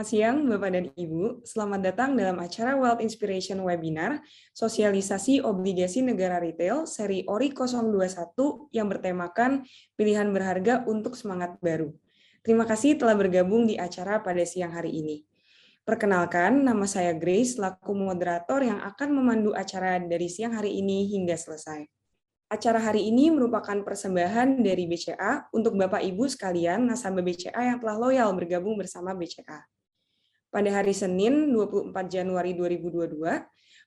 siang, Bapak dan Ibu. Selamat datang dalam acara Wealth Inspiration Webinar, Sosialisasi Obligasi Negara Retail, seri ORI 021 yang bertemakan Pilihan Berharga untuk Semangat Baru. Terima kasih telah bergabung di acara pada siang hari ini. Perkenalkan, nama saya Grace, selaku moderator yang akan memandu acara dari siang hari ini hingga selesai. Acara hari ini merupakan persembahan dari BCA untuk Bapak Ibu sekalian nasabah BCA yang telah loyal bergabung bersama BCA. Pada hari Senin 24 Januari 2022,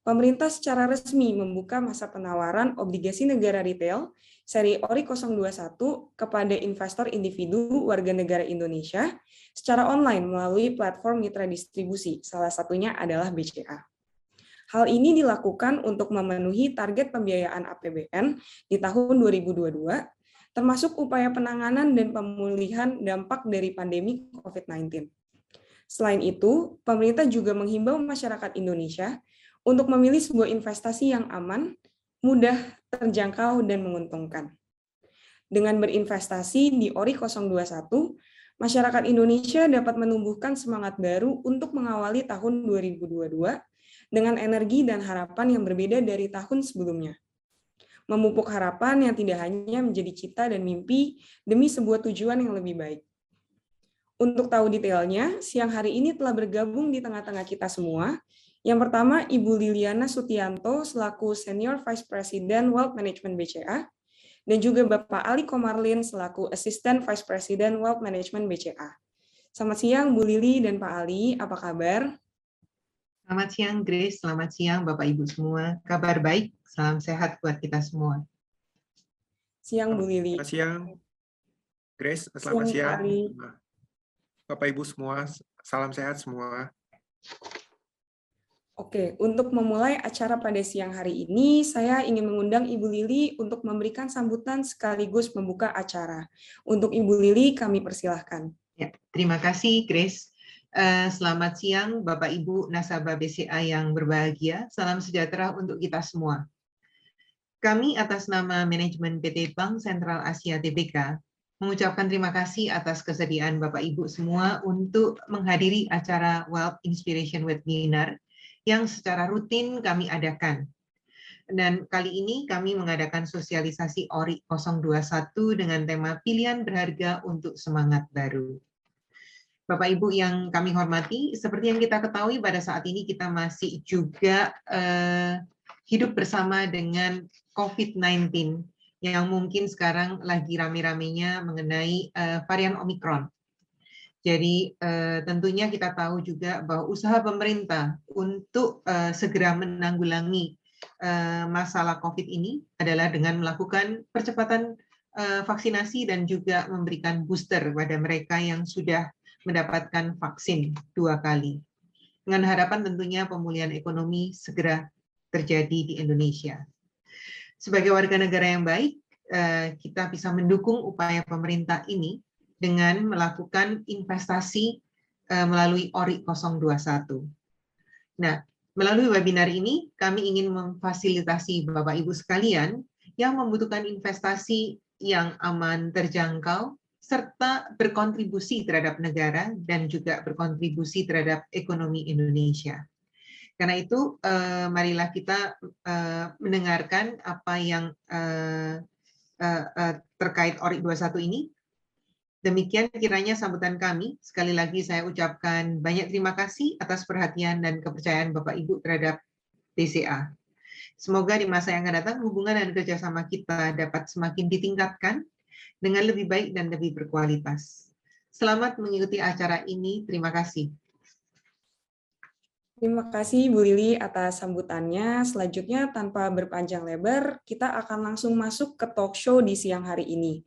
pemerintah secara resmi membuka masa penawaran obligasi negara retail seri ORI 021 kepada investor individu warga negara Indonesia secara online melalui platform mitra distribusi, salah satunya adalah BCA. Hal ini dilakukan untuk memenuhi target pembiayaan APBN di tahun 2022, termasuk upaya penanganan dan pemulihan dampak dari pandemi COVID-19. Selain itu, pemerintah juga menghimbau masyarakat Indonesia untuk memilih sebuah investasi yang aman, mudah, terjangkau, dan menguntungkan. Dengan berinvestasi di ORI 021, masyarakat Indonesia dapat menumbuhkan semangat baru untuk mengawali tahun 2022 dengan energi dan harapan yang berbeda dari tahun sebelumnya. Memupuk harapan yang tidak hanya menjadi cita dan mimpi demi sebuah tujuan yang lebih baik. Untuk tahu detailnya, siang hari ini telah bergabung di tengah-tengah kita semua. Yang pertama, Ibu Liliana Sutianto selaku Senior Vice President Wealth Management BCA, dan juga Bapak Ali Komarlin selaku Assistant Vice President Wealth Management BCA. Selamat siang Bu Lili dan Pak Ali, apa kabar? Selamat siang Grace, selamat siang Bapak Ibu semua. Kabar baik, salam sehat buat kita semua. Siang Bu Lili. Selamat siang Grace, selamat siang Bapak Ibu semua, salam sehat semua. Oke, untuk memulai acara pada siang hari ini, saya ingin mengundang Ibu Lili untuk memberikan sambutan sekaligus membuka acara. Untuk Ibu Lili, kami persilahkan. Ya, terima kasih Grace. Selamat siang Bapak Ibu nasabah BCA yang berbahagia. Salam sejahtera untuk kita semua. Kami atas nama manajemen PT Bank Sentral Asia Tbk mengucapkan terima kasih atas kesediaan Bapak Ibu semua untuk menghadiri acara Wealth Inspiration Webinar yang secara rutin kami adakan. Dan kali ini kami mengadakan sosialisasi ORI 021 dengan tema Pilihan Berharga untuk Semangat Baru. Bapak Ibu yang kami hormati, seperti yang kita ketahui pada saat ini kita masih juga hidup bersama dengan COVID-19 yang mungkin sekarang lagi rame-ramenya mengenai varian Omikron. Jadi tentunya kita tahu juga bahwa usaha pemerintah untuk segera menanggulangi masalah COVID ini adalah dengan melakukan percepatan vaksinasi dan juga memberikan booster pada mereka yang sudah mendapatkan vaksin 2 kali. Dengan harapan tentunya pemulihan ekonomi segera terjadi di Indonesia. Sebagai warga negara yang baik, kita bisa mendukung upaya pemerintah ini dengan melakukan investasi melalui ORI 021. Nah, melalui webinar ini, kami ingin memfasilitasi Bapak Ibu sekalian yang membutuhkan investasi yang aman, terjangkau, serta berkontribusi terhadap negara dan juga berkontribusi terhadap ekonomi Indonesia. Karena itu, marilah kita mendengarkan apa yang terkait ORI 21 ini. Demikian kiranya sambutan kami. Sekali lagi saya ucapkan banyak terima kasih atas perhatian dan kepercayaan Bapak Ibu terhadap BCA. Semoga di masa yang akan datang hubungan dan kerjasama kita dapat semakin ditingkatkan dengan lebih baik dan lebih berkualitas. Selamat mengikuti acara ini. Terima kasih. Terima kasih Bu Lili atas sambutannya. Selanjutnya tanpa berpanjang lebar, kita akan langsung masuk ke talk show di siang hari ini.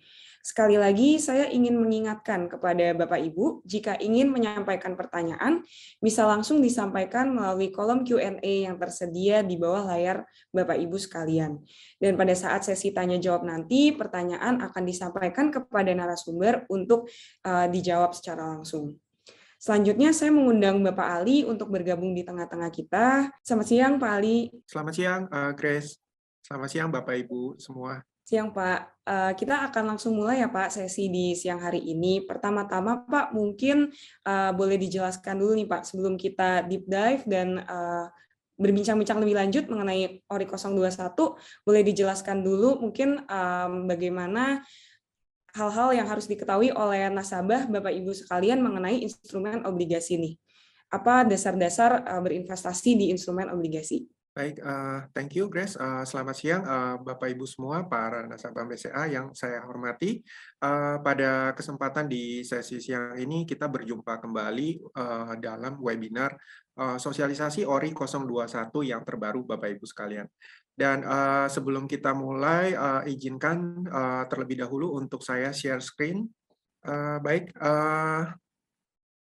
Sekali lagi saya ingin mengingatkan kepada Bapak Ibu, jika ingin menyampaikan pertanyaan, bisa langsung disampaikan melalui kolom Q&A yang tersedia di bawah layar Bapak Ibu sekalian. Dan pada saat sesi tanya jawab nanti, pertanyaan akan disampaikan kepada narasumber untuk dijawab secara langsung. Selanjutnya saya mengundang Bapak Ali untuk bergabung di tengah-tengah kita. Selamat siang Pak Ali. Selamat siang Grace, selamat siang Bapak Ibu semua. Siang Pak, kita akan langsung mulai ya Pak sesi di siang hari ini. Pertama-tama Pak mungkin boleh dijelaskan dulu nih Pak sebelum kita deep dive dan berbincang-bincang lebih lanjut mengenai ORI 021, boleh dijelaskan dulu mungkin bagaimana hal-hal yang harus diketahui oleh nasabah Bapak Ibu sekalian mengenai instrumen obligasi nih. Apa dasar-dasar berinvestasi di instrumen obligasi? Baik, thank you Grace. Selamat siang Bapak Ibu semua, para nasabah BCA yang saya hormati. Pada kesempatan di sesi siang ini kita berjumpa kembali dalam webinar sosialisasi ORI 021 yang terbaru Bapak Ibu sekalian. Dan sebelum kita mulai, izinkan terlebih dahulu untuk saya share screen. Baik,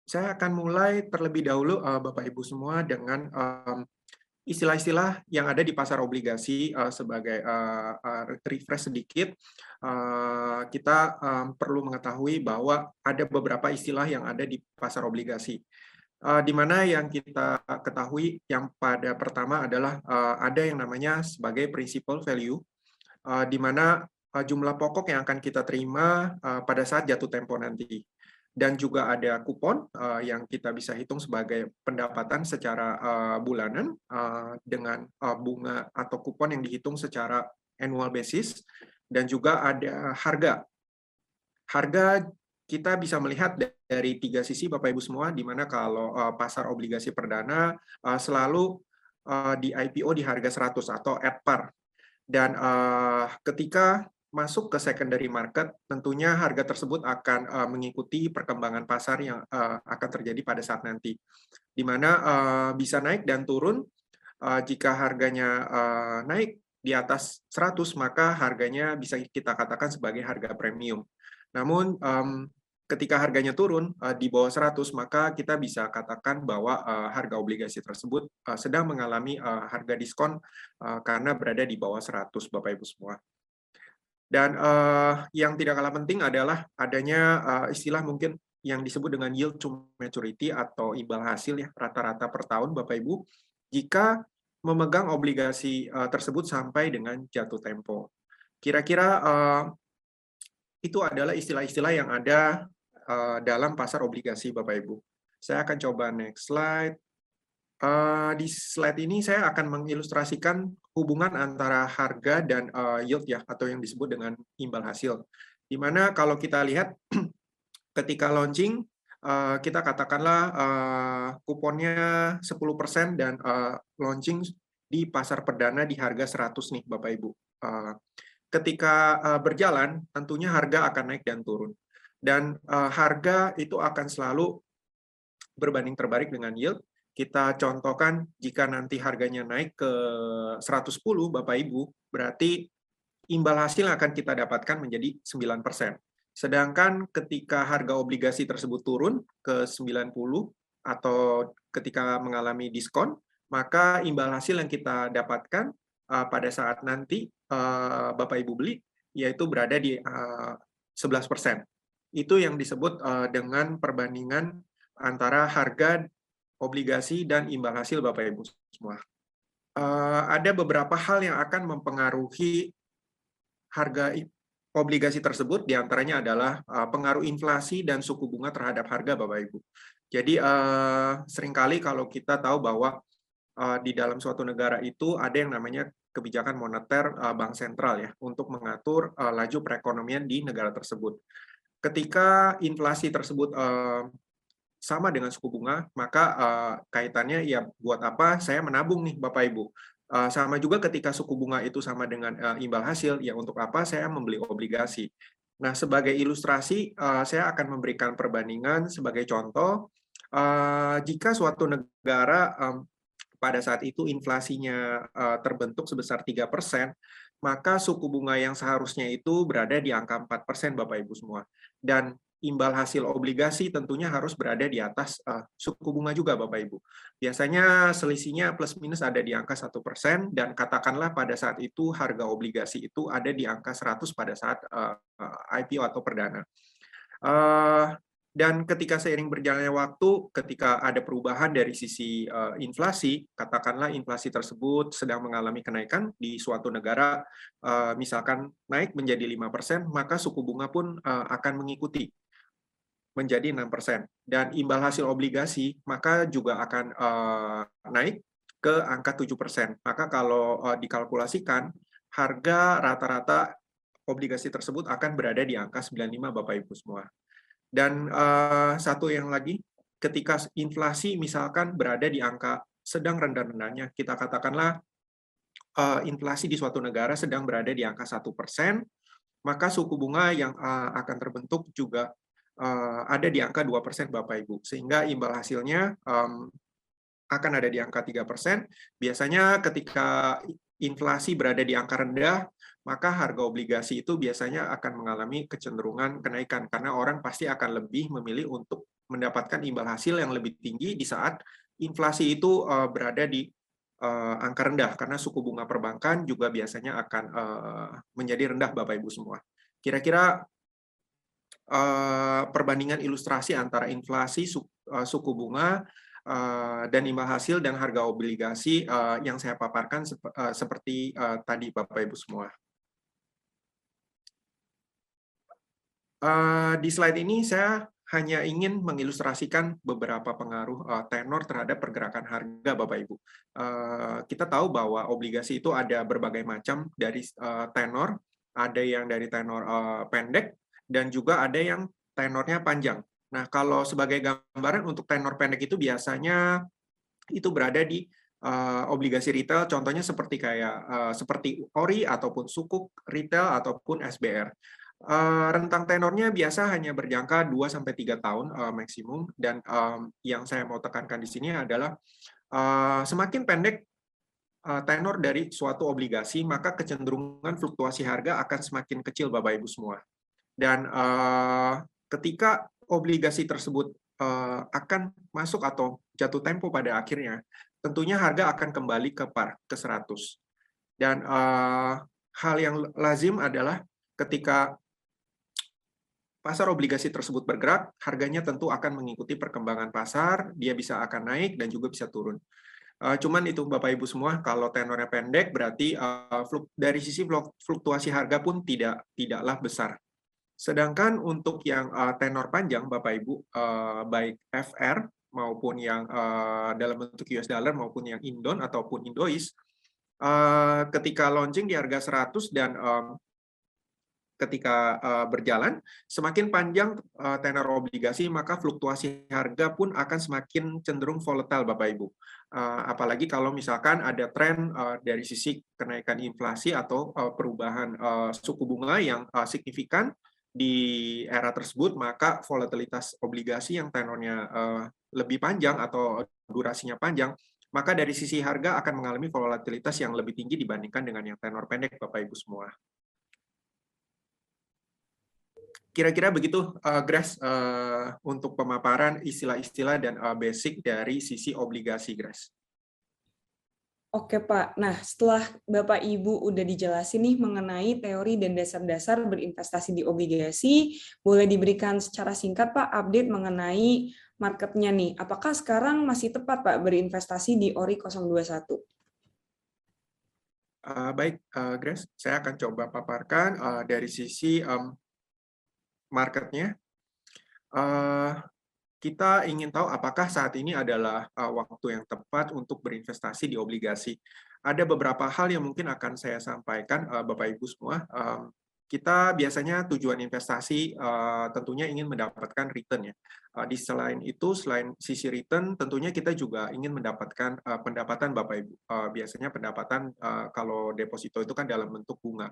saya akan mulai terlebih dahulu Bapak Ibu semua dengan istilah-istilah yang ada di pasar obligasi sebagai refresh sedikit. Kita perlu mengetahui bahwa ada beberapa istilah yang ada di pasar obligasi. Di mana yang kita ketahui yang pada pertama adalah ada yang namanya sebagai principal value, di mana jumlah pokok yang akan kita terima pada saat jatuh tempo nanti. Dan juga ada kupon yang kita bisa hitung sebagai pendapatan secara bulanan dengan bunga atau kupon yang dihitung secara annual basis. Dan juga ada harga. Harga kita bisa melihat dari tiga sisi Bapak Ibu semua, di mana kalau pasar obligasi perdana selalu di IPO di harga 100 atau at par. Dan ketika masuk ke secondary market, tentunya harga tersebut akan mengikuti perkembangan pasar yang akan terjadi pada saat nanti, di mana bisa naik dan turun. Jika harganya naik di atas 100, maka harganya bisa kita katakan sebagai harga premium. Namun, ketika harganya turun di bawah 100, maka kita bisa katakan bahwa harga obligasi tersebut sedang mengalami harga diskon karena berada di bawah 100, Bapak Ibu semua. Dan yang tidak kalah penting adalah adanya istilah mungkin yang disebut dengan yield to maturity atau imbal hasil ya rata-rata per tahun Bapak Ibu jika memegang obligasi tersebut sampai dengan jatuh tempo. Kira-kira itu adalah istilah-istilah yang ada dalam pasar obligasi Bapak Ibu. Saya akan coba next slide. Di slide ini saya akan mengilustrasikan hubungan antara harga dan yield ya, atau yang disebut dengan imbal hasil. Di mana kalau kita lihat ketika launching, kita katakanlah kuponnya 10% dan launching di pasar perdana di harga 100 nih Bapak Ibu. Ketika berjalan, tentunya harga akan naik dan turun. Dan harga itu akan selalu berbanding terbalik dengan yield. Kita contohkan jika nanti harganya naik ke 110 Bapak Ibu, berarti imbal hasil yang akan kita dapatkan menjadi 9%. Sedangkan ketika harga obligasi tersebut turun ke 90 atau ketika mengalami diskon, maka imbal hasil yang kita dapatkan pada saat nanti Bapak Ibu beli, yaitu berada di 11%. Itu yang disebut dengan perbandingan antara harga obligasi dan imbal hasil Bapak Ibu semua. Ada beberapa hal yang akan mempengaruhi harga obligasi tersebut, diantaranya adalah pengaruh inflasi dan suku bunga terhadap harga Bapak Ibu. Jadi seringkali kalau kita tahu bahwa di dalam suatu negara itu ada yang namanya kebijakan moneter bank sentral ya untuk mengatur laju perekonomian di negara tersebut. Ketika inflasi tersebut sama dengan suku bunga, maka kaitannya ya buat apa saya menabung nih Bapak Ibu. Sama juga ketika suku bunga itu sama dengan imbal hasil, ya untuk apa saya membeli obligasi. Nah, sebagai ilustrasi, saya akan memberikan perbandingan sebagai contoh, jika suatu negara pada saat itu inflasinya terbentuk sebesar 3%, maka suku bunga yang seharusnya itu berada di angka 4% Bapak Ibu semua. Dan imbal hasil obligasi tentunya harus berada di atas suku bunga juga Bapak Ibu. Biasanya selisihnya plus minus ada di angka 1%, dan katakanlah pada saat itu harga obligasi itu ada di angka 100 pada saat IPO atau perdana. Dan ketika seiring berjalannya waktu, ketika ada perubahan dari sisi inflasi, katakanlah inflasi tersebut sedang mengalami kenaikan di suatu negara, misalkan naik menjadi 5%, maka suku bunga pun akan mengikuti menjadi 6%. Dan imbal hasil obligasi maka juga akan naik ke angka 7%. Maka kalau dikalkulasikan, harga rata-rata obligasi tersebut akan berada di angka 95, Bapak Ibu semua. Dan satu yang lagi, ketika inflasi misalkan berada di angka sedang rendah-rendahnya, kita katakanlah inflasi di suatu negara sedang berada di angka 1%, maka suku bunga yang akan terbentuk juga ada di angka 2%, Bapak Ibu. Sehingga imbal hasilnya akan ada di angka 3%. Biasanya ketika inflasi berada di angka rendah, maka harga obligasi itu biasanya akan mengalami kecenderungan kenaikan, karena orang pasti akan lebih memilih untuk mendapatkan imbal hasil yang lebih tinggi di saat inflasi itu berada di angka rendah, karena suku bunga perbankan juga biasanya akan menjadi rendah, Bapak Ibu semua. Kira-kira perbandingan ilustrasi antara inflasi, suku bunga, dan imbal hasil dan harga obligasi yang saya paparkan seperti tadi, Bapak Ibu semua. Di slide ini saya hanya ingin mengilustrasikan beberapa pengaruh tenor terhadap pergerakan harga, Bapak Ibu. Kita tahu bahwa obligasi itu ada berbagai macam dari tenor, ada yang dari tenor pendek, dan juga ada yang tenornya panjang. Nah, kalau sebagai gambaran untuk tenor pendek itu biasanya itu berada di obligasi retail, contohnya seperti seperti ORI ataupun Sukuk retail ataupun SBR. Rentang tenornya biasa hanya berjangka 2-3 tahun maksimum, dan yang saya mau tekankan di sini adalah semakin pendek tenor dari suatu obligasi, maka kecenderungan fluktuasi harga akan semakin kecil, Bapak Ibu semua. Dan ketika obligasi tersebut akan masuk atau jatuh tempo pada akhirnya, tentunya harga akan kembali ke par, ke 100. Dan hal yang lazim adalah ketika pasar obligasi tersebut bergerak, harganya tentu akan mengikuti perkembangan pasar, dia bisa akan naik dan juga bisa turun. Cuman itu Bapak Ibu semua, kalau tenornya pendek berarti dari sisi fluktuasi harga pun tidaklah besar. Sedangkan untuk yang tenor panjang, Bapak Ibu, baik FR maupun yang dalam bentuk US dollar maupun yang Indon ataupun Indois, ketika launching di harga 100 dan ketika berjalan, semakin panjang tenor obligasi, maka fluktuasi harga pun akan semakin cenderung volatile, Bapak Ibu. Apalagi kalau misalkan ada tren dari sisi kenaikan inflasi atau perubahan suku bunga yang signifikan di era tersebut, maka volatilitas obligasi yang tenornya lebih panjang atau durasinya panjang, maka dari sisi harga akan mengalami volatilitas yang lebih tinggi dibandingkan dengan yang tenor pendek, Bapak Ibu semua. Kira-kira begitu, Grace, untuk pemaparan istilah-istilah dan basic dari sisi obligasi, Grace. Oke, Pak. Nah, setelah Bapak Ibu udah dijelasin nih mengenai teori dan dasar-dasar berinvestasi di obligasi, boleh diberikan secara singkat, Pak, update mengenai marketnya nih. Apakah sekarang masih tepat, Pak, berinvestasi di ORI 021? Baik, Grace, saya akan coba paparkan dari sisi marketnya. Kita ingin tahu apakah saat ini adalah waktu yang tepat untuk berinvestasi di obligasi. Ada beberapa hal yang mungkin akan saya sampaikan, Bapak Ibu semua. Kita biasanya tujuan investasi tentunya ingin mendapatkan return ya. Selain itu, selain sisi return, tentunya kita juga ingin mendapatkan pendapatan, Bapak Ibu. Biasanya pendapatan kalau deposito itu kan dalam bentuk bunga.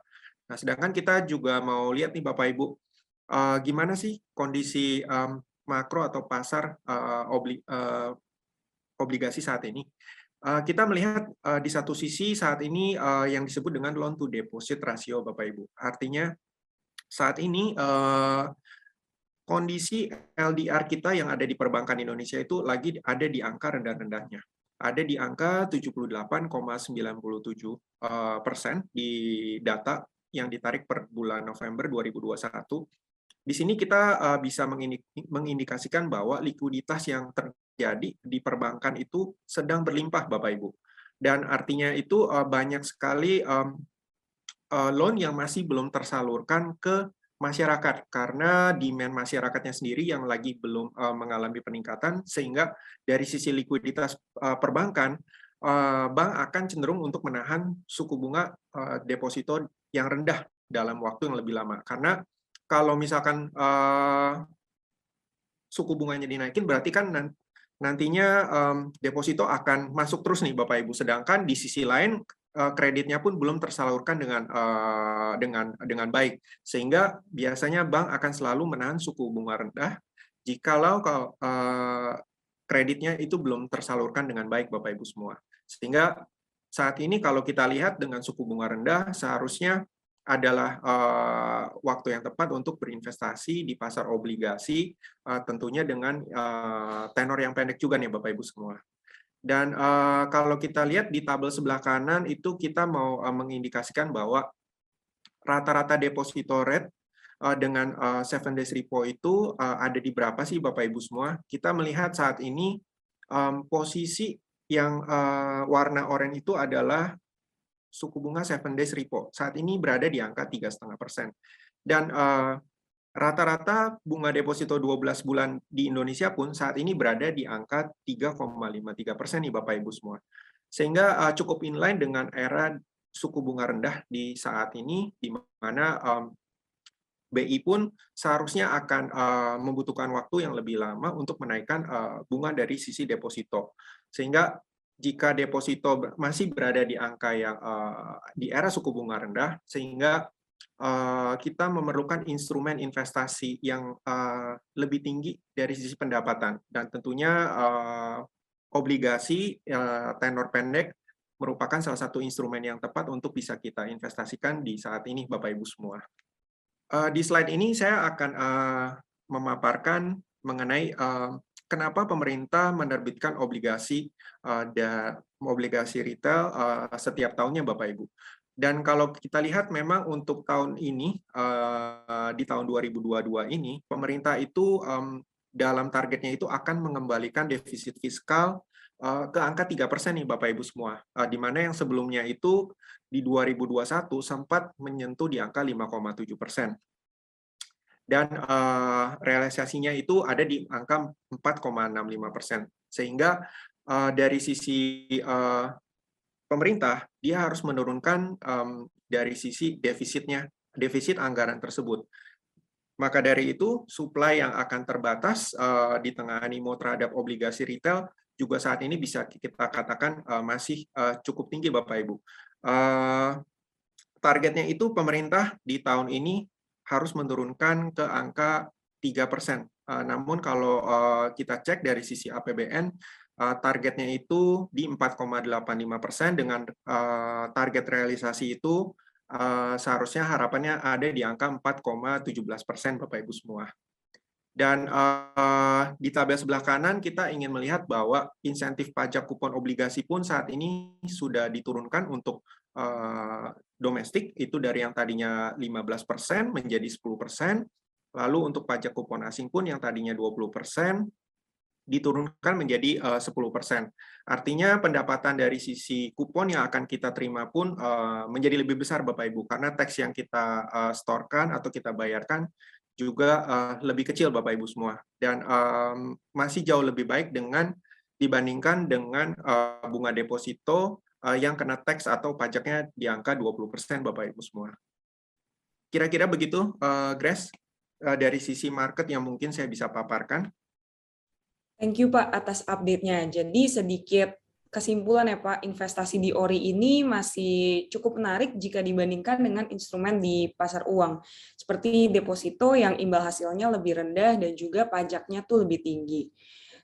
Nah, sedangkan kita juga mau lihat nih, Bapak Ibu, gimana sih kondisi makro atau pasar obligasi saat ini. Kita melihat di satu sisi saat ini yang disebut dengan loan to deposit ratio, Bapak Ibu. Artinya saat ini kondisi LDR kita yang ada di perbankan Indonesia itu lagi ada di angka rendah-rendahnya. Ada di angka 78,97% di data yang ditarik per bulan November 2021. Di sini kita bisa mengindikasikan bahwa likuiditas yang terjadi di perbankan itu sedang berlimpah, Bapak Ibu. Dan artinya itu banyak sekali loan yang masih belum tersalurkan ke masyarakat karena demand masyarakatnya sendiri yang lagi belum mengalami peningkatan, sehingga dari sisi likuiditas perbankan, bank akan cenderung untuk menahan suku bunga deposito yang rendah dalam waktu yang lebih lama. Karena kalau misalkan suku bunganya dinaikin, berarti kan nantinya deposito akan masuk terus nih Bapak Ibu. Sedangkan di sisi lain kreditnya pun belum tersalurkan dengan baik, sehingga biasanya bank akan selalu menahan suku bunga rendah jikalau kreditnya itu belum tersalurkan dengan baik, Bapak Ibu semua. Sehingga saat ini kalau kita lihat dengan suku bunga rendah, seharusnya adalah waktu yang tepat untuk berinvestasi di pasar obligasi, tentunya dengan tenor yang pendek juga nih Bapak Ibu semua. Dan kalau kita lihat di tabel sebelah kanan itu kita mau mengindikasikan bahwa rata-rata deposito rate dengan 7 days repo itu ada di berapa sih Bapak Ibu semua. Kita melihat saat ini posisi yang warna oranye itu adalah suku bunga 7 days repo. Saat ini berada di angka 3,5%. Dan rata-rata bunga deposito 12 bulan di Indonesia pun saat ini berada di angka 3,53% nih Bapak Ibu semua. Sehingga cukup inline dengan era suku bunga rendah di saat ini, di mana BI pun seharusnya akan membutuhkan waktu yang lebih lama untuk menaikkan bunga dari sisi deposito. Sehingga jika deposito masih berada di angka yang di era suku bunga rendah, sehingga kita memerlukan instrumen investasi yang lebih tinggi dari sisi pendapatan. Dan tentunya obligasi tenor pendek merupakan salah satu instrumen yang tepat untuk bisa kita investasikan di saat ini, Bapak Ibu semua. Di slide ini saya akan memaparkan mengenai kenapa pemerintah menerbitkan obligasi dan obligasi retail setiap tahunnya, Bapak Ibu. Dan kalau kita lihat memang untuk tahun ini, di tahun 2022 ini, pemerintah itu dalam targetnya itu akan mengembalikan defisit fiskal ke angka 3% nih Bapak Ibu semua. Di mana yang sebelumnya itu di 2021 sempat menyentuh di angka 5,7%. Dan realisasinya itu ada di angka 4,65%. Sehingga dari sisi pemerintah, dia harus menurunkan dari sisi defisit anggaran tersebut. Maka dari itu, supply yang akan terbatas di tengah animo terhadap obligasi retail juga saat ini bisa kita katakan masih cukup tinggi, Bapak Ibu. Targetnya itu pemerintah di tahun ini harus menurunkan ke angka 3%. Namun kalau kita cek dari sisi APBN, targetnya itu di 4,85% dengan target realisasi itu seharusnya harapannya ada di angka 4,17%, Bapak Ibu semua. Dan di tabel sebelah kanan kita ingin melihat bahwa insentif pajak kupon obligasi pun saat ini sudah diturunkan untuk domestik, itu dari yang tadinya 15% menjadi 10%, lalu untuk pajak kupon asing pun yang tadinya 20% diturunkan menjadi 10%. Artinya pendapatan dari sisi kupon yang akan kita terima pun menjadi lebih besar Bapak Ibu, karena teks yang kita storekan atau kita bayarkan juga lebih kecil Bapak Ibu semua. Dan masih jauh lebih baik dibandingkan dengan bunga deposito yang kena teks atau pajaknya di angka 20% Bapak Ibu semua. Kira-kira begitu, Grace, dari sisi market yang mungkin saya bisa paparkan. Thank you Pak atas update-nya. Jadi sedikit kesimpulan ya Pak, investasi di ORI ini masih cukup menarik jika dibandingkan dengan instrumen di pasar uang. Seperti deposito yang imbal hasilnya lebih rendah dan juga pajaknya tuh lebih tinggi.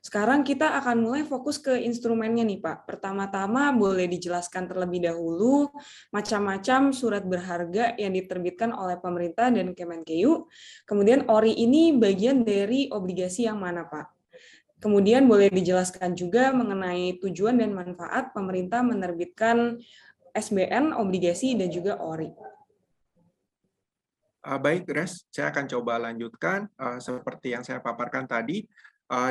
Sekarang kita akan mulai fokus ke instrumennya nih Pak. Pertama-tama boleh dijelaskan terlebih dahulu macam-macam surat berharga yang diterbitkan oleh pemerintah dan Kemenkeu. Kemudian ORI ini bagian dari obligasi yang mana Pak? Kemudian boleh dijelaskan juga mengenai tujuan dan manfaat pemerintah menerbitkan SBN, obligasi, dan juga ORI. Baik, Grace, saya akan coba lanjutkan seperti yang saya paparkan tadi,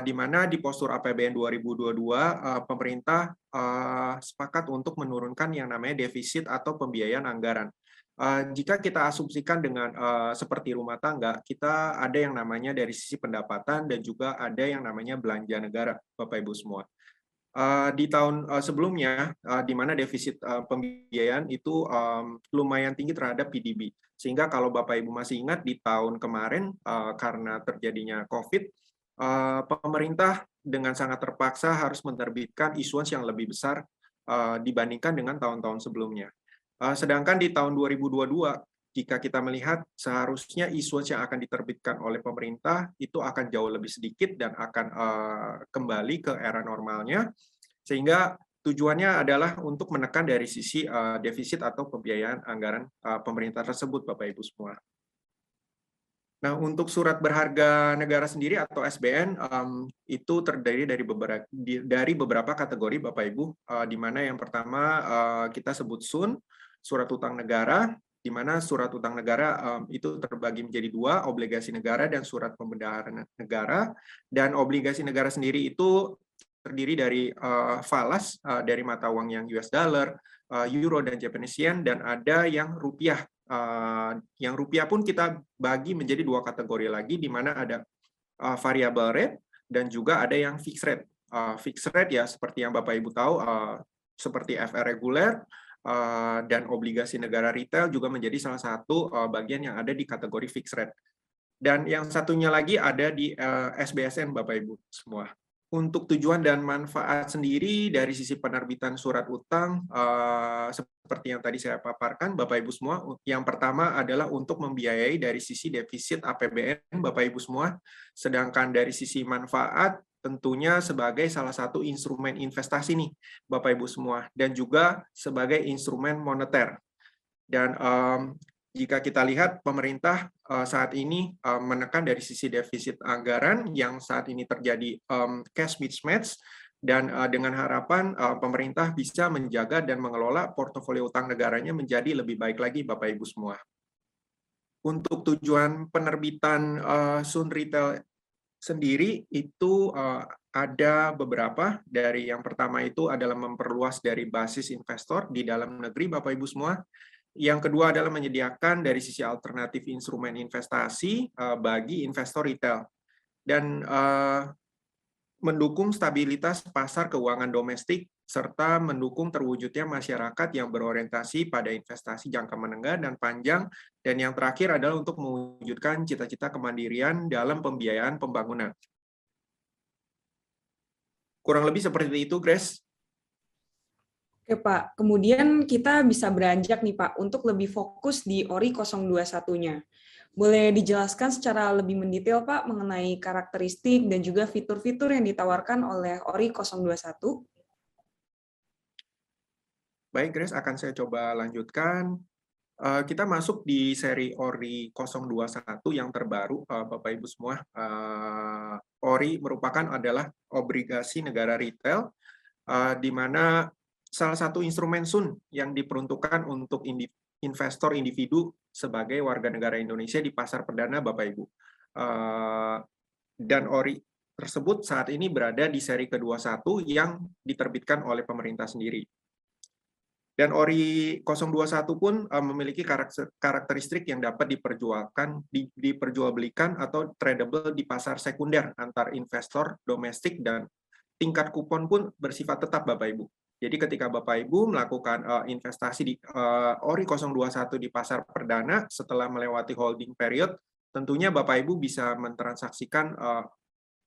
di mana di postur APBN 2022 pemerintah sepakat untuk menurunkan yang namanya defisit atau pembiayaan anggaran. Jika kita asumsikan dengan seperti rumah tangga, kita ada yang namanya dari sisi pendapatan dan juga ada yang namanya belanja negara, Bapak Ibu semua. Di tahun sebelumnya, di mana defisit pembiayaan itu lumayan tinggi terhadap PDB. Sehingga kalau Bapak Ibu masih ingat di tahun kemarin, karena terjadinya COVID, pemerintah dengan sangat terpaksa harus menerbitkan issuance yang lebih besar dibandingkan dengan tahun-tahun sebelumnya. Sedangkan di tahun 2022, jika kita melihat seharusnya issuance yang akan diterbitkan oleh pemerintah itu akan jauh lebih sedikit dan akan kembali ke era normalnya, sehingga tujuannya adalah untuk menekan dari sisi defisit atau pembiayaan anggaran pemerintah tersebut, Bapak Ibu semua. Nah, untuk surat berharga negara sendiri atau SBN itu terdiri dari beberapa kategori, Bapak Ibu, di mana yang pertama kita sebut SUN, surat utang negara, di mana surat utang negara itu terbagi menjadi dua, obligasi negara dan surat pembendaharaan negara. Dan obligasi negara sendiri itu terdiri dari falas dari mata uang yang US dollar, euro dan Japanese yen, dan ada yang rupiah. Yang rupiah pun kita bagi menjadi dua kategori lagi, di mana ada variable rate dan juga ada yang fixed rate. Fixed rate ya seperti yang Bapak Ibu tahu, seperti FR reguler dan obligasi negara retail juga menjadi salah satu bagian yang ada di kategori fixed rate. Dan yang satunya lagi ada di SBSN, Bapak Ibu semua. Untuk tujuan dan manfaat sendiri dari sisi penerbitan surat utang, seperti yang tadi saya paparkan, Bapak Ibu semua, yang pertama adalah untuk membiayai dari sisi defisit APBN, Bapak Ibu semua, sedangkan dari sisi manfaat tentunya sebagai salah satu instrumen investasi nih, Bapak Ibu semua, dan juga sebagai instrumen moneter. Dan jika kita lihat pemerintah saat ini menekan dari sisi defisit anggaran yang saat ini terjadi cash mismatch, dan dengan harapan pemerintah bisa menjaga dan mengelola portofolio utang negaranya menjadi lebih baik lagi, Bapak Ibu semua. Untuk tujuan penerbitan SUN retail sendiri itu ada beberapa. Dari yang pertama itu adalah memperluas dari basis investor di dalam negeri, Bapak Ibu semua. Yang kedua adalah menyediakan dari sisi alternatif instrumen investasi bagi investor retail dan mendukung stabilitas pasar keuangan domestik serta mendukung terwujudnya masyarakat yang berorientasi pada investasi jangka menengah dan panjang, dan yang terakhir adalah untuk mewujudkan cita-cita kemandirian dalam pembiayaan pembangunan. Kurang lebih seperti itu, Grace. Oke Pak, kemudian kita bisa beranjak nih Pak untuk lebih fokus di ORI 021-nya. Boleh dijelaskan secara lebih mendetail Pak mengenai karakteristik dan juga fitur-fitur yang ditawarkan oleh ORI 021? Baik, Grace, akan saya coba lanjutkan. Kita masuk di seri ORI 021 yang terbaru, Bapak Ibu semua. ORI merupakan adalah obligasi negara retail, di mana salah satu instrumen SUN yang diperuntukkan untuk investor individu sebagai warga negara Indonesia di pasar perdana, Bapak Ibu. Dan ORI tersebut saat ini berada di seri ke-21 yang diterbitkan oleh pemerintah sendiri. Dan ORI 021 pun memiliki karakteristik yang dapat diperjualbelikan atau tradable di pasar sekunder antar investor domestik, dan tingkat kupon pun bersifat tetap, Bapak Ibu. Jadi ketika Bapak Ibu melakukan investasi di ORI 021 di pasar perdana setelah melewati holding period, tentunya Bapak Ibu bisa mentransaksikan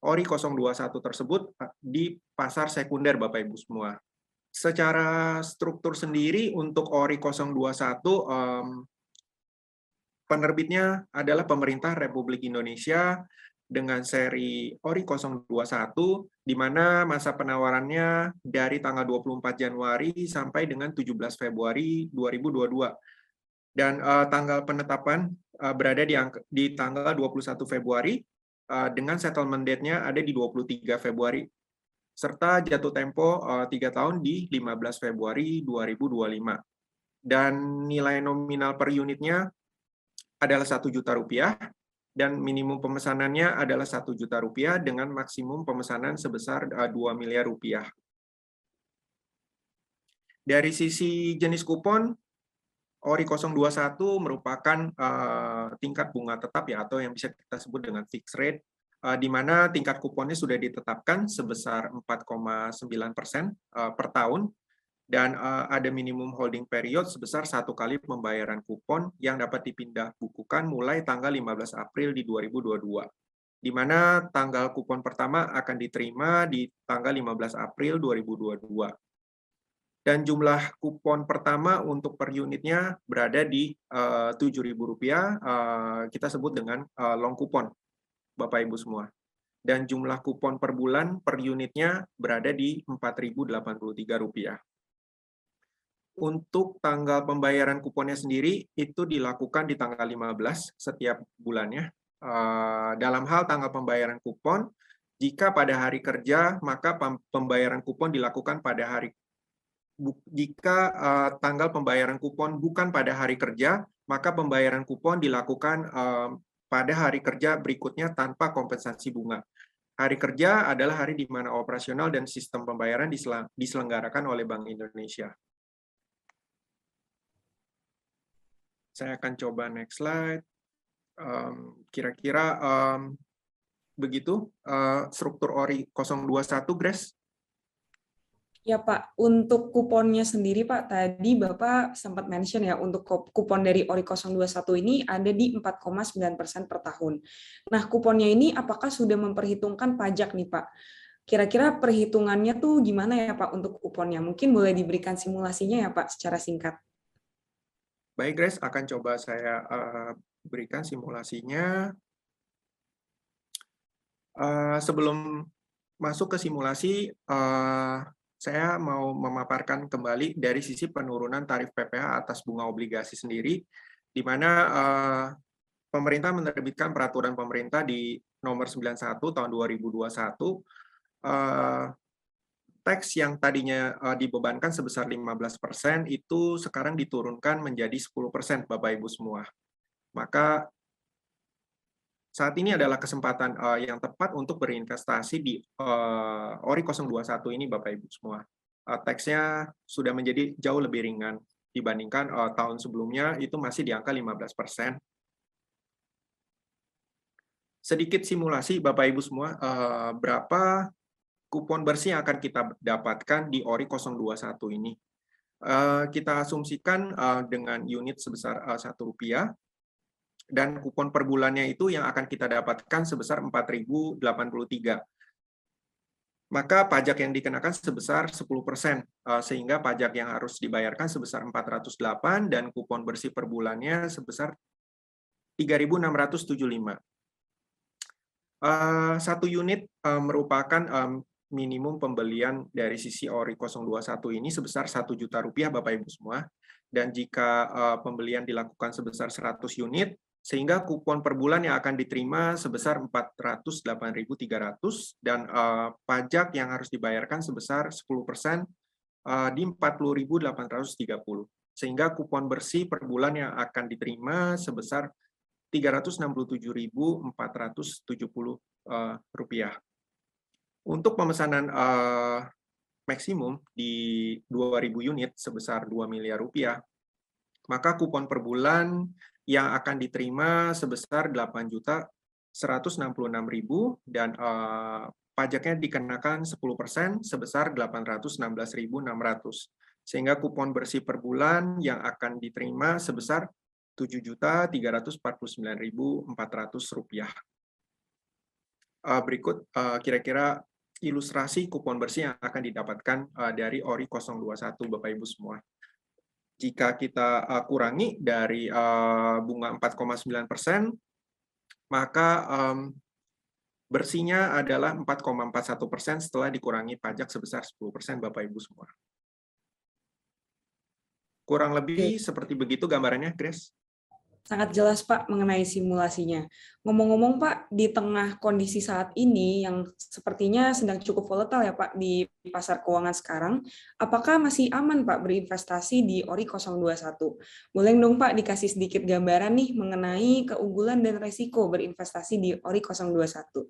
ORI 021 tersebut di pasar sekunder, Bapak Ibu semua. Secara struktur sendiri untuk ORI 021, penerbitnya adalah pemerintah Republik Indonesia dengan seri ORI 021, di mana masa penawarannya dari tanggal 24 Januari sampai dengan 17 Februari 2022. Dan tanggal penetapan berada di tanggal 21 Februari, dengan settlement date-nya ada di 23 Februari. Serta jatuh tempo 3 tahun di 15 Februari 2025. Dan nilai nominal per unitnya adalah 1 juta rupiah dan minimum pemesanannya adalah 1 juta rupiah dengan maksimum pemesanan sebesar 2 miliar rupiah. Dari sisi jenis kupon, ORI 021 merupakan tingkat bunga tetap ya, atau yang bisa kita sebut dengan fixed rate, di mana tingkat kuponnya sudah ditetapkan sebesar 4,9% per tahun, dan ada minimum holding period sebesar 1 kali pembayaran kupon yang dapat dipindah bukukan mulai tanggal 15 April di 2022, di mana tanggal kupon pertama akan diterima di tanggal 15 April 2022. Dan jumlah kupon pertama untuk per unitnya berada di Rp7.000, kita sebut dengan long kupon, Bapak Ibu semua. Dan jumlah kupon per bulan per unitnya berada di Rp4.083. Untuk tanggal pembayaran kuponnya sendiri itu dilakukan di tanggal 15 setiap bulannya. Dalam hal tanggal pembayaran kupon, jika pada hari kerja, maka pembayaran kupon dilakukan pada hari. Jika tanggal pembayaran kupon bukan pada hari kerja, maka pembayaran kupon dilakukan pada hari kerja berikutnya tanpa kompensasi bunga. Hari kerja adalah hari di mana operasional dan sistem pembayaran diselenggarakan oleh Bank Indonesia. Saya akan coba next slide. Kira-kira begitu struktur ORI 021, Grace. Ya Pak, untuk kuponnya sendiri Pak, tadi Bapak sempat mention ya, untuk kupon dari ORI 021 ini ada di 4,9% per tahun. Nah, kuponnya ini apakah sudah memperhitungkan pajak nih Pak? Kira-kira perhitungannya tuh gimana ya Pak untuk kuponnya? Mungkin boleh diberikan simulasinya ya Pak secara singkat. Baik Grace, akan coba saya berikan simulasinya. Sebelum masuk ke simulasi, saya mau memaparkan kembali dari sisi penurunan tarif PPh atas bunga obligasi sendiri, di mana pemerintah menerbitkan peraturan pemerintah di nomor 91 tahun 2021, teks yang tadinya dibebankan sebesar 15% itu sekarang diturunkan menjadi 10%, Bapak Ibu semua. Maka saat ini adalah kesempatan yang tepat untuk berinvestasi di ORI 021 ini, Bapak Ibu semua. Teksnya sudah menjadi jauh lebih ringan dibandingkan tahun sebelumnya, itu masih di angka 15%. Sedikit simulasi, Bapak Ibu semua, berapa kupon bersih yang akan kita dapatkan di ORI 021 ini. Kita asumsikan dengan unit sebesar Rp1, dan kupon per bulannya itu yang akan kita dapatkan sebesar Rp4.083. Maka pajak yang dikenakan sebesar 10%, sehingga pajak yang harus dibayarkan sebesar Rp408 dan kupon bersih per bulannya sebesar Rp3.675. Satu unit merupakan minimum pembelian dari sisi ORI 021 ini sebesar Rp1 juta, Bapak Ibu semua. Dan jika pembelian dilakukan sebesar 100 unit, sehingga kupon per bulan yang akan diterima sebesar Rp408.300 dan pajak yang harus dibayarkan sebesar 10% di Rp40.830. Sehingga kupon bersih per bulan yang akan diterima sebesar Rp367.470. Untuk pemesanan maksimum di 2.000 unit sebesar Rp2 miliar, maka kupon per bulan yang akan diterima sebesar Rp8.166.000 dan pajaknya dikenakan 10% sebesar Rp816.600. Sehingga kupon bersih per bulan yang akan diterima sebesar Rp7.349.400. Berikut kira-kira ilustrasi kupon bersih yang akan didapatkan dari ORI 021, Bapak Ibu semua. Jika kita kurangi dari bunga 4,9%, maka bersihnya adalah 4,41% setelah dikurangi pajak sebesar 10%, Bapak Ibu semua. Kurang lebih seperti begitu gambarannya, Grace. Sangat jelas Pak mengenai simulasinya. Ngomong-ngomong Pak, di tengah kondisi saat ini yang sepertinya sedang cukup volatile ya Pak di pasar keuangan sekarang, apakah masih aman Pak berinvestasi di ORI 021? Boleh dong Pak dikasih sedikit gambaran nih mengenai keunggulan dan resiko berinvestasi di ORI 021.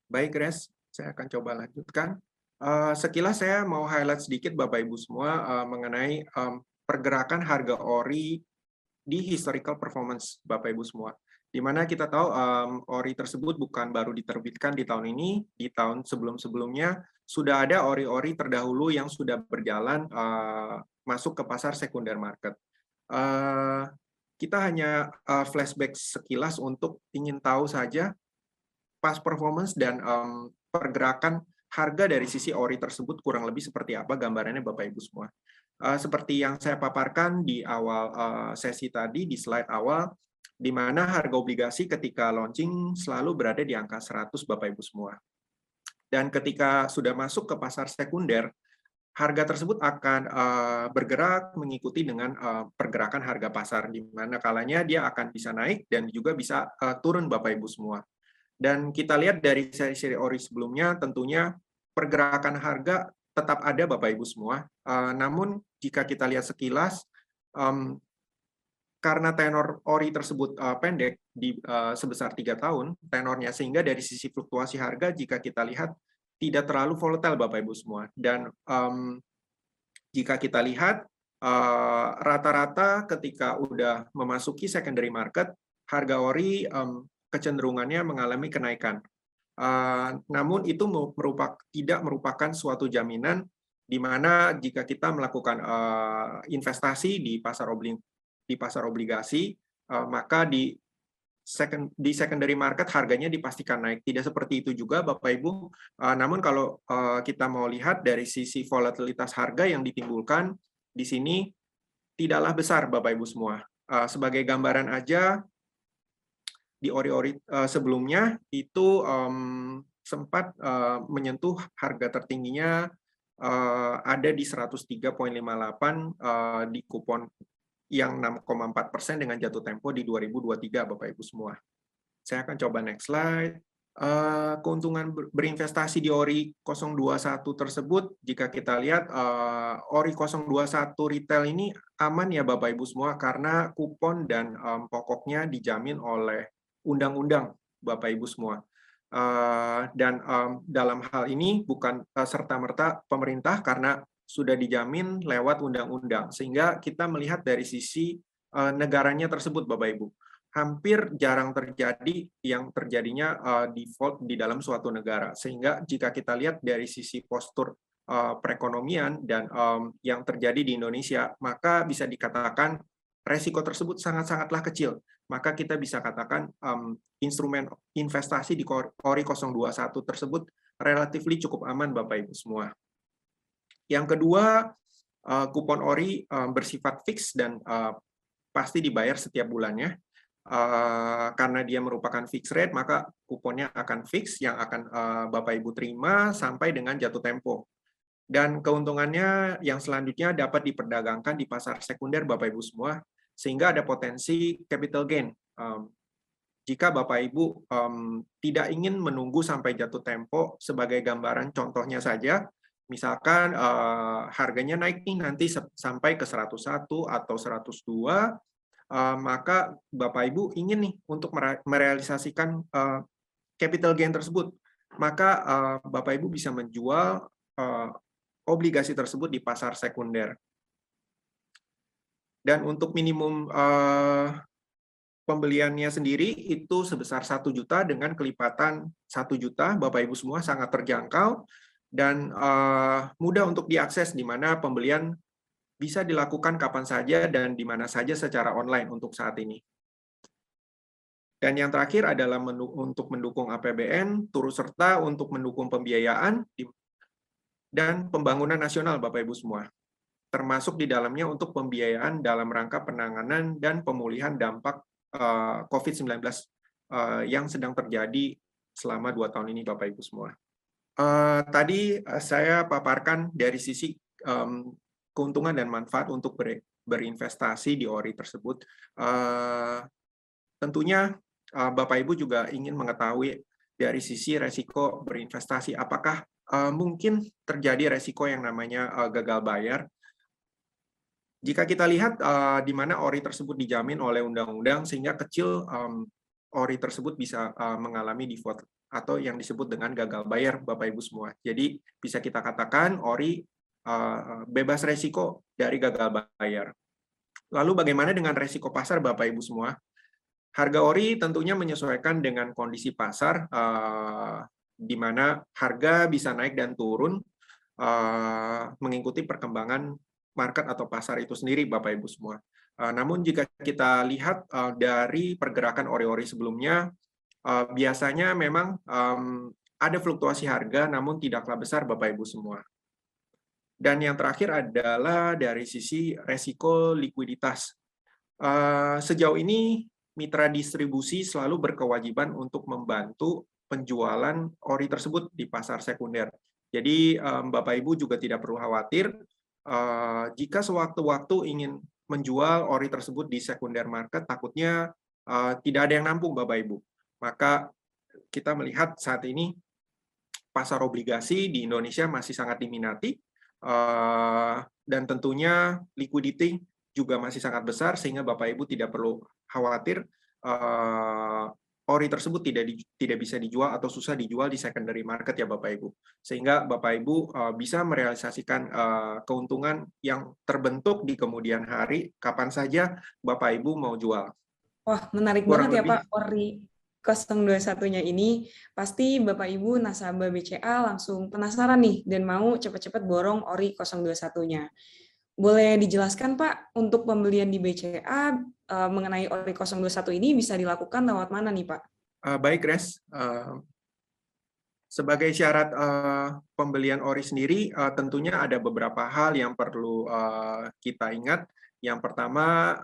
Baik, Grace, saya akan coba lanjutkan. Sekilas saya mau highlight sedikit Bapak Ibu semua mengenai pergerakan harga ORI di historical performance Bapak Ibu semua. Di mana kita tahu ORI tersebut bukan baru diterbitkan di tahun ini, di tahun sebelum-sebelumnya sudah ada ORI-ORI terdahulu yang sudah berjalan masuk ke pasar sekunder market. Kita hanya flashback sekilas untuk ingin tahu saja past performance dan pergerakan harga dari sisi ORI tersebut kurang lebih seperti apa gambarannya Bapak Ibu semua. Seperti yang saya paparkan di awal sesi tadi, di slide awal, di mana harga obligasi ketika launching selalu berada di angka 100 Bapak Ibu semua. Dan ketika sudah masuk ke pasar sekunder, harga tersebut akan bergerak mengikuti dengan pergerakan harga pasar, di mana kalanya dia akan bisa naik dan juga bisa turun Bapak Ibu semua. Dan kita lihat dari seri-seri ORI sebelumnya, tentunya pergerakan harga tetap ada Bapak Ibu semua. Namun jika kita lihat sekilas, karena tenor ORI tersebut pendek di sebesar 3 tahun tenornya, sehingga dari sisi fluktuasi harga jika kita lihat tidak terlalu volatile Bapak Ibu semua. Dan jika kita lihat rata-rata ketika udah memasuki secondary market, harga ORI kecenderungannya mengalami kenaikan. Namun itu tidak merupakan suatu jaminan di mana jika kita melakukan investasi di pasar obligasi, maka di secondary market harganya dipastikan naik. Tidak seperti itu juga Bapak Ibu. Namun kalau kita mau lihat dari sisi volatilitas harga yang ditimbulkan di sini tidaklah besar Bapak Ibu semua. Sebagai gambaran aja, di ORI-ORI sebelumnya itu sempat menyentuh harga tertingginya ada di 103,58 di kupon yang 6,4% dengan jatuh tempo di 2023 Bapak Ibu semua. Saya akan coba next slide. Keuntungan berinvestasi di ORI 021 tersebut, jika kita lihat ORI 021 retail ini aman ya Bapak Ibu semua, karena kupon dan pokoknya dijamin oleh undang-undang Bapak Ibu semua. Dan dalam hal ini bukan serta-merta pemerintah, karena sudah dijamin lewat undang-undang, sehingga kita melihat dari sisi negaranya tersebut Bapak Ibu. Hampir jarang terjadi yang terjadinya default di dalam suatu negara, sehingga jika kita lihat dari sisi postur perekonomian dan yang terjadi di Indonesia, maka bisa dikatakan resiko tersebut sangat-sangatlah kecil. Maka kita bisa katakan instrumen investasi di ORI 021 tersebut relatif cukup aman Bapak Ibu semua. Yang kedua, kupon ORI bersifat fix dan pasti dibayar setiap bulannya. Karena dia merupakan fixed rate, maka kuponnya akan fix yang akan Bapak Ibu terima sampai dengan jatuh tempo. Dan keuntungannya yang selanjutnya dapat diperdagangkan di pasar sekunder Bapak Ibu semua, sehingga ada potensi capital gain. Jika Bapak Ibu tidak ingin menunggu sampai jatuh tempo, sebagai gambaran contohnya saja, misalkan harganya naik nih nanti sampai ke 101 atau 102, maka Bapak Ibu ingin nih untuk merealisasikan capital gain tersebut, maka Bapak Ibu bisa menjual obligasi tersebut di pasar sekunder. Dan untuk minimum pembeliannya sendiri itu sebesar 1 juta dengan kelipatan 1 juta, Bapak Ibu semua sangat terjangkau dan mudah untuk diakses, di mana pembelian bisa dilakukan kapan saja dan di mana saja secara online untuk saat ini. Dan yang terakhir adalah untuk mendukung APBN, turut serta untuk mendukung pembiayaan dan pembangunan nasional Bapak Ibu semua. Termasuk di dalamnya untuk pembiayaan dalam rangka penanganan dan pemulihan dampak COVID-19 yang sedang terjadi selama 2 tahun ini Bapak Ibu semua. Tadi saya paparkan dari sisi keuntungan dan manfaat untuk berinvestasi di ORI tersebut. Tentunya Bapak Ibu juga ingin mengetahui dari sisi resiko berinvestasi, apakah mungkin terjadi resiko yang namanya gagal bayar. Jika kita lihat di mana ORI tersebut dijamin oleh undang-undang, sehingga kecil ORI tersebut bisa mengalami default atau yang disebut dengan gagal bayar, Bapak Ibu semua. Jadi bisa kita katakan ORI bebas resiko dari gagal bayar. Lalu bagaimana dengan resiko pasar, Bapak Ibu semua? Harga ORI tentunya menyesuaikan dengan kondisi pasar, di mana harga bisa naik dan turun mengikuti perkembangan market atau pasar itu sendiri, Bapak Ibu semua. Namun jika kita lihat dari pergerakan ORI-ORI sebelumnya, biasanya memang ada fluktuasi harga, namun tidaklah besar, Bapak Ibu semua. Dan yang terakhir adalah dari sisi resiko likuiditas. Sejauh ini, mitra distribusi selalu berkewajiban untuk membantu penjualan ORI tersebut di pasar sekunder. Jadi, Bapak Ibu juga tidak perlu khawatir jika sewaktu-waktu ingin menjual ORI tersebut di sekunder market, takutnya tidak ada yang nampung, Bapak Ibu. Maka kita melihat saat ini pasar obligasi di Indonesia masih sangat diminati, dan tentunya liquidity juga masih sangat besar, sehingga Bapak Ibu tidak perlu khawatir ORI tersebut tidak bisa dijual atau susah dijual di secondary market ya Bapak Ibu. Sehingga Bapak Ibu bisa merealisasikan keuntungan yang terbentuk di kemudian hari, kapan saja Bapak Ibu mau jual. Wah, menarik banget ya Pak, ORI 021-nya ini. Pasti Bapak Ibu nasabah BCA langsung penasaran nih dan mau cepat-cepat borong ORI 021-nya. Boleh dijelaskan Pak, untuk pembelian di BCA mengenai ORI 021 ini bisa dilakukan lewat mana nih Pak? Baik, Grace. Sebagai syarat pembelian ORI sendiri, tentunya ada beberapa hal yang perlu kita ingat. Yang pertama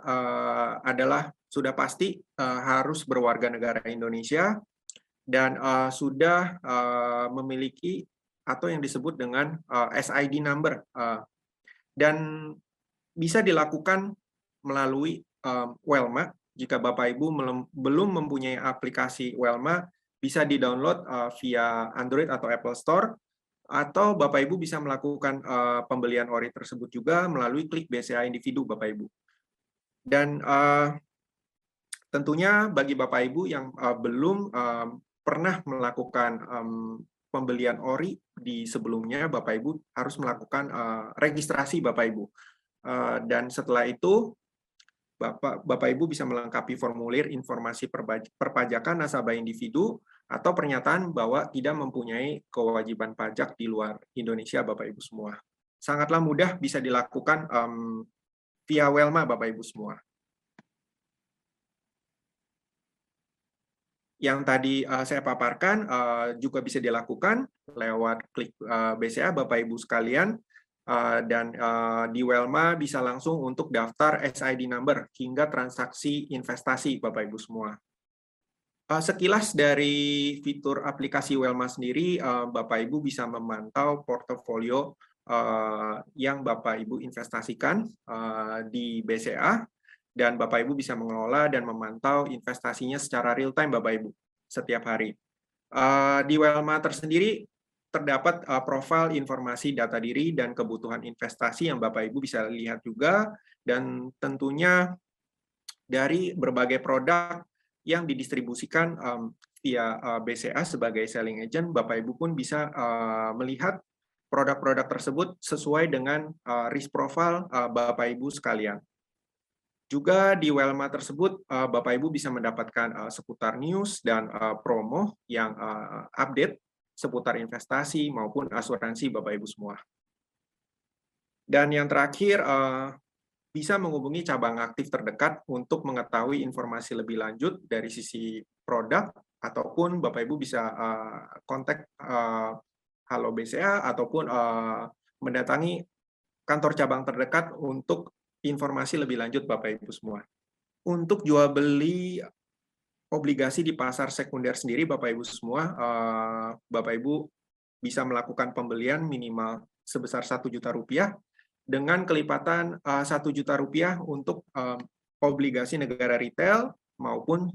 adalah sudah pasti harus berwarga negara Indonesia dan sudah memiliki atau yang disebut dengan SID number, dan bisa dilakukan melalui Welma. Jika Bapak Ibu belum mempunyai aplikasi Welma, bisa di-download via Android atau Apple Store, atau Bapak Ibu bisa melakukan pembelian ORI tersebut juga melalui klik BCA individu, Bapak Ibu. Dan tentunya bagi Bapak Ibu yang belum pernah melakukan pembelian ORI di sebelumnya, Bapak Ibu harus melakukan registrasi, Bapak Ibu. Dan setelah itu, Bapak Ibu bisa melengkapi formulir informasi perpajakan nasabah individu atau pernyataan bahwa tidak mempunyai kewajiban pajak di luar Indonesia, Bapak Ibu semua. Sangatlah mudah, bisa dilakukan via Welma, Bapak Ibu semua. Yang tadi saya paparkan juga bisa dilakukan lewat klik BCA, Bapak Ibu sekalian. Dan di Welma bisa langsung untuk daftar SID number hingga transaksi investasi, Bapak Ibu semua. Sekilas dari fitur aplikasi Welma sendiri, Bapak Ibu bisa memantau portofolio yang Bapak Ibu investasikan di BCA, dan Bapak Ibu bisa mengelola dan memantau investasinya secara real time, Bapak Ibu, setiap hari. Di Welma tersendiri terdapat profil informasi data diri dan kebutuhan investasi yang Bapak Ibu bisa lihat juga, dan tentunya dari berbagai produk yang didistribusikan via BCA sebagai selling agent, Bapak Ibu pun bisa melihat produk-produk tersebut sesuai dengan risk profile Bapak Ibu sekalian. Juga di Welma tersebut, Bapak Ibu bisa mendapatkan seputar news dan promo yang update seputar investasi maupun asuransi, Bapak Ibu semua. Dan yang terakhir, bisa menghubungi cabang aktif terdekat untuk mengetahui informasi lebih lanjut dari sisi produk, ataupun Bapak Ibu bisa kontak Halo BCA ataupun mendatangi kantor cabang terdekat untuk informasi lebih lanjut, Bapak Ibu semua. Untuk jual beli obligasi di pasar sekunder sendiri, Bapak Ibu semua, Bapak Ibu bisa melakukan pembelian minimal sebesar Rp1 juta dengan kelipatan 1 juta rupiah untuk obligasi negara retail maupun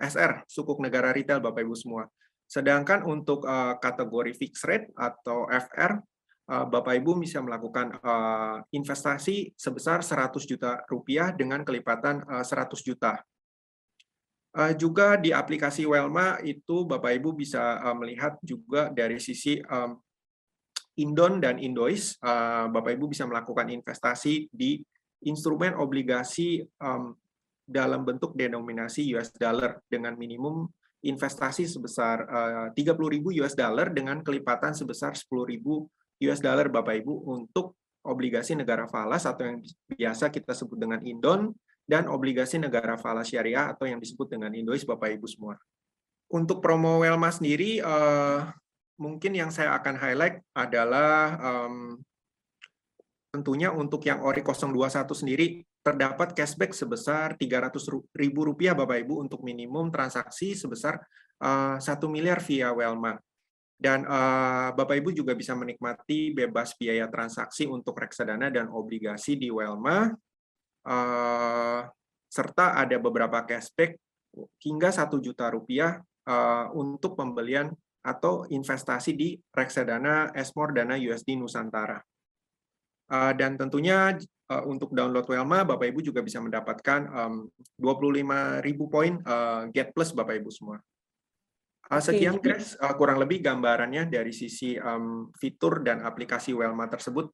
SR, sukuk negara retail Bapak Ibu semua. Sedangkan untuk kategori fixed rate atau FR, Bapak Ibu bisa melakukan investasi sebesar 100 juta rupiah dengan kelipatan 100 juta. Juga di aplikasi Welma itu Bapak Ibu bisa melihat juga dari sisi Indon dan Indois, Bapak Ibu bisa melakukan investasi di instrumen obligasi dalam bentuk denominasi US dollar dengan minimum investasi sebesar 30.000 US dollar dengan kelipatan sebesar 10.000 US dollar Bapak Ibu untuk obligasi negara falas atau yang biasa kita sebut dengan Indon, dan obligasi negara falas syariah atau yang disebut dengan Indois Bapak Ibu semua. Untuk promo Welma sendiri, mungkin yang saya akan highlight adalah tentunya untuk yang ORI 021 sendiri terdapat cashback sebesar Rp300.000 Bapak Ibu untuk minimum transaksi sebesar 1 miliar via Welma. Dan Bapak Ibu juga bisa menikmati bebas biaya transaksi untuk reksadana dan obligasi di Welma, serta ada beberapa cashback hingga Rp1 juta untuk pembelian atau investasi di reksadana Esmore Dana USD Nusantara. Dan tentunya untuk download Welma, Bapak Ibu juga bisa mendapatkan 25.000 poin Get Plus Bapak Ibu semua. Sekian, Grace, kurang lebih gambarannya dari sisi fitur dan aplikasi Welma tersebut.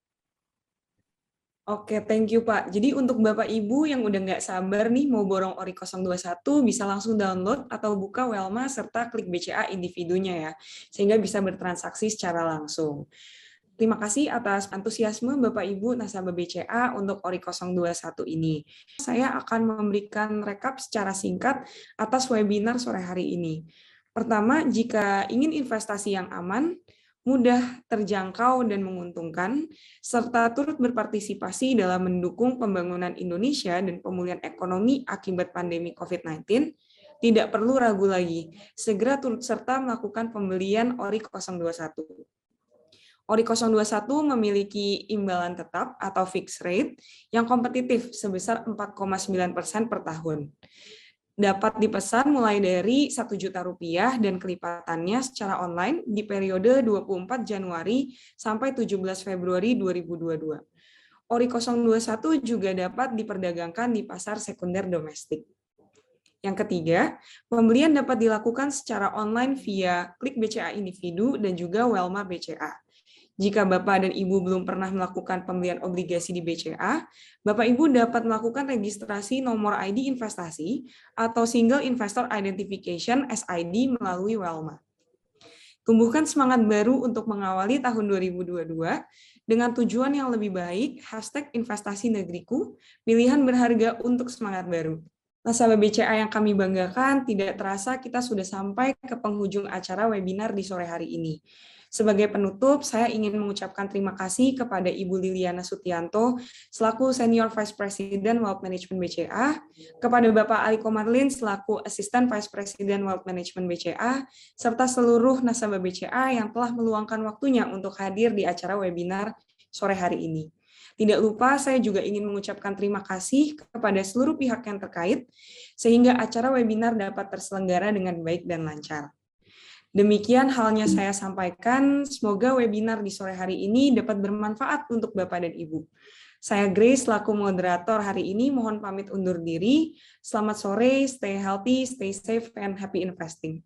Oke, thank you Pak. Jadi untuk Bapak Ibu yang udah nggak sabar nih mau borong ORI 021, bisa langsung download atau buka Welma serta klik BCA individunya ya, sehingga bisa bertransaksi secara langsung. Terima kasih atas antusiasme Bapak Ibu nasabah BCA untuk ORI 021 ini. Saya akan memberikan rekap secara singkat atas webinar sore hari ini. Pertama, jika ingin investasi yang aman, mudah, terjangkau, dan menguntungkan, serta turut berpartisipasi dalam mendukung pembangunan Indonesia dan pemulihan ekonomi akibat pandemi COVID-19, tidak perlu ragu lagi, segera turut serta melakukan pembelian ORI 021. ORI 021 memiliki imbalan tetap atau fixed rate yang kompetitif sebesar 4,9% per tahun. Dapat dipesan mulai dari Rp1 juta dan kelipatannya secara online di periode 24 Januari sampai 17 Februari 2022. ORI 021 juga dapat diperdagangkan di pasar sekunder domestik. Yang ketiga, pembelian dapat dilakukan secara online via klik BCA individu dan juga Welma BCA. Jika Bapak dan Ibu belum pernah melakukan pembelian obligasi di BCA, Bapak Ibu dapat melakukan registrasi nomor ID investasi atau Single Investor Identification (SID) melalui Welma. Tumbuhkan semangat baru untuk mengawali tahun 2022 dengan tujuan yang lebih baik, #investasi negeriku, pilihan berharga untuk semangat baru. Nasabah BCA yang kami banggakan, tidak terasa kita sudah sampai ke penghujung acara webinar di sore hari ini. Sebagai penutup, saya ingin mengucapkan terima kasih kepada Ibu Liliana Sutianto, selaku Senior Vice President Wealth Management BCA, kepada Bapak Ali Komarlin, selaku Assistant Vice President Wealth Management BCA, serta seluruh nasabah BCA yang telah meluangkan waktunya untuk hadir di acara webinar sore hari ini. Tidak lupa, saya juga ingin mengucapkan terima kasih kepada seluruh pihak yang terkait, sehingga acara webinar dapat terselenggara dengan baik dan lancar. Demikian halnya saya sampaikan, semoga webinar di sore hari ini dapat bermanfaat untuk Bapak dan Ibu. Saya Grace, selaku moderator hari ini, mohon pamit undur diri. Selamat sore, stay healthy, stay safe, and happy investing.